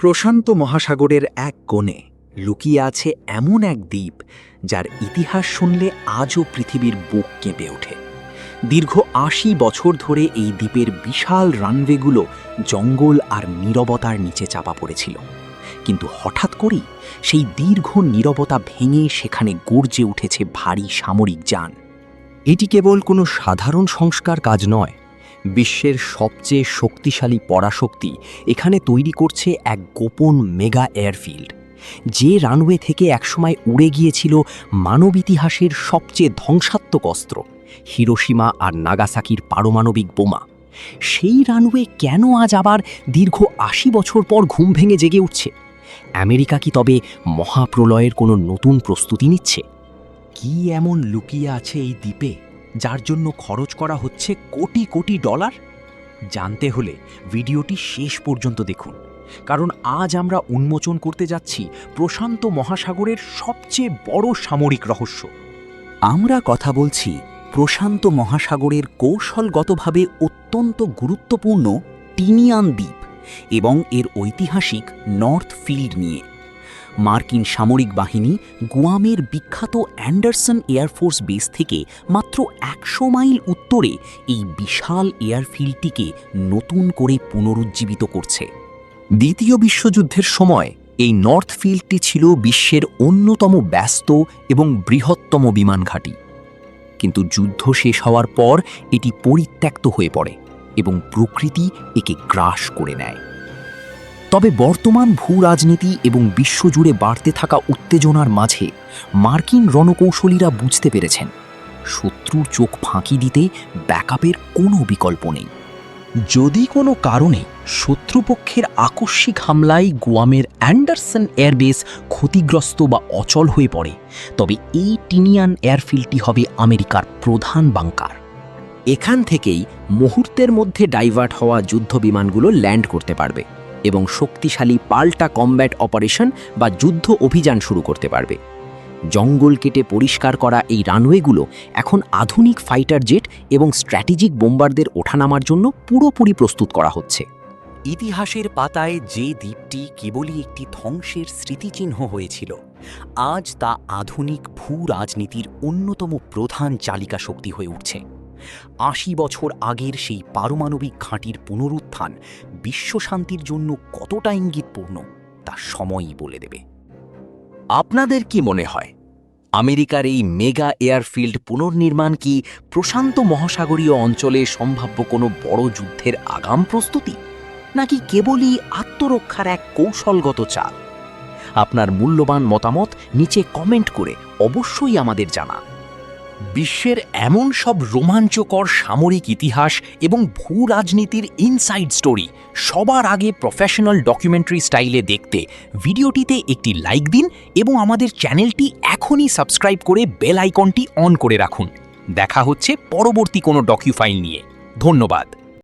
প্রশান্ত মহাসাগরের এক কোণে লুকিয়ে আছে এমন এক দ্বীপ যার ইতিহাস শুনলে আজও পৃথিবীর বুক কেঁপে ওঠে। দীর্ঘ ৮০ বছর ধরে এই দ্বীপের বিশাল রানওয়েগুলো জঙ্গল আর নীরবতার নিচে চাপা পড়েছিল, কিন্তু হঠাৎ করেই সেই দীর্ঘ নীরবতা ভেঙে সেখানে গর্জে উঠেছে ভারী সামরিক যান। এটি কেবল কোনো সাধারণ সংস্কার কাজ নয়, বিশ্বের সবচেয়ে শক্তিশালী পরাশক্তি এখানে তৈরি করছে এক গোপন মেগা এয়ারফিল্ড, যে রানওয়ে থেকে একসময় উড়ে গিয়েছিল মানব ইতিহাসের সবচেয়ে ধ্বংসাত্মক অস্ত্র, হিরোশিমা আর নাগাসাকির পারমাণবিক বোমা। সেই রানওয়ে কেন আজ আবার দীর্ঘ ৮০ বছর পর ঘুম ভেঙে জেগে উঠছে? আমেরিকা কি তবে মহাপ্রলয়ের কোনো নতুন প্রস্তুতি নিচ্ছে? কি এমন লুকিয়ে আছে এই দ্বীপে যার জন্য খরচ করা হচ্ছে কোটি কোটি ডলার? জানতে হলে ভিডিওটি শেষ পর্যন্ত দেখুন, কারণ আজ আমরা উন্মোচন করতে যাচ্ছি প্রশান্ত মহাসাগরের সবচেয়ে বড় সামরিক রহস্য। আমরা কথা বলছি প্রশান্ত মহাসাগরের কৌশলগতভাবে অত্যন্ত গুরুত্বপূর্ণ টিনিয়ান দ্বীপ এবং এর ঐতিহাসিক নর্থ ফিল্ড নিয়ে। মার্কিন সামরিক বাহিনী গুয়ামের বিখ্যাত অ্যান্ডারসন এয়ারফোর্স বেস থেকে মাত্র ১০০ মাইল উত্তরে এই বিশাল এয়ারফিল্ডটিকে নতুন করে পুনরুজ্জীবিত করছে। দ্বিতীয় বিশ্বযুদ্ধের সময় এই নর্থ ফিল্ডটি ছিল বিশ্বের অন্যতম ব্যস্ত এবং বৃহত্তম বিমান ঘাঁটি, কিন্তু যুদ্ধ শেষ হওয়ার পর এটি পরিত্যক্ত হয়ে পড়ে এবং প্রকৃতি একে গ্রাস করে নেয়। তবে বর্তমান ভূ রাজনীতি এবং বিশ্বজুড়ে বাড়তে থাকা উত্তেজনার মাঝে মার্কিন রণকৌশলীরা বুঝতে পেরেছেন শত্রুর চোখ ফাঁকি দিতে ব্যাকআপের কোনো বিকল্প নেই। যদি কোনো কারণে শত্রুপক্ষের আকস্মিক হামলায় গুয়ামের অ্যান্ডারসন এয়ারবেস ক্ষতিগ্রস্ত বা অচল হয়ে পড়ে, তবে এই টিনিয়ান এয়ারফিল্ডটি হবে আমেরিকার প্রধান বাংকার। এখান থেকেই মুহূর্তের মধ্যে ডাইভার্ট হওয়া যুদ্ধ বিমানগুলো ল্যান্ড করতে পারবে এবং শক্তিশালী পাল্টা কমব্যাট অপারেশন বা যুদ্ধ অভিযান শুরু করতে পারবে। জঙ্গল কেটে পরিষ্কার করা এই রানওয়েগুলো এখন আধুনিক ফাইটার জেট এবং স্ট্র্যাটেজিক বোম্বারদের ওঠানামার জন্য পুরোপুরি প্রস্তুত করা হচ্ছে। ইতিহাসের পাতায় যে দ্বীপটি কেবলই একটি ধ্বংসের স্মৃতিচিহ্ন হয়েছিল, আজ তা আধুনিক ভূ রাজনীতির অন্যতম প্রধান চালিকা শক্তি হয়ে উঠছে। ৮০ বছর আগের সেই পারমাণবিক ঘাঁটির পুনরুত্থান বিশ্বশান্তির জন্য কতটা ইঙ্গিতপূর্ণ তা সময়ই বলে দেবে। আপনাদের কি মনে হয়, আমেরিকার এই মেগা এয়ারফিল্ড পুনর্নির্মাণ কি প্রশান্ত মহাসাগরীয় অঞ্চলে সম্ভাব্য কোনো বড় যুদ্ধের আগাম প্রস্তুতি, নাকি কেবলই আত্মরক্ষার এক কৌশলগত চাল? আপনার মূল্যবান মতামত নিচে কমেন্ট করে অবশ্যই আমাদের জানান। বিশ্বের এমন সব রোমাঞ্চকর সামরিক ইতিহাস এবং ভূ রাজনীতির ইনসাইড স্টোরি সবার আগে প্রফেশনাল ডকুমেন্টারি স্টাইলে দেখতে ভিডিওটিতে একটি লাইক দিন এবং আমাদের চ্যানেলটি এখনই সাবস্ক্রাইব করে বেল আইকনটি অন করে রাখুন। দেখা হচ্ছে পরবর্তী কোনো ডকুফাইল নিয়ে। ধন্যবাদ।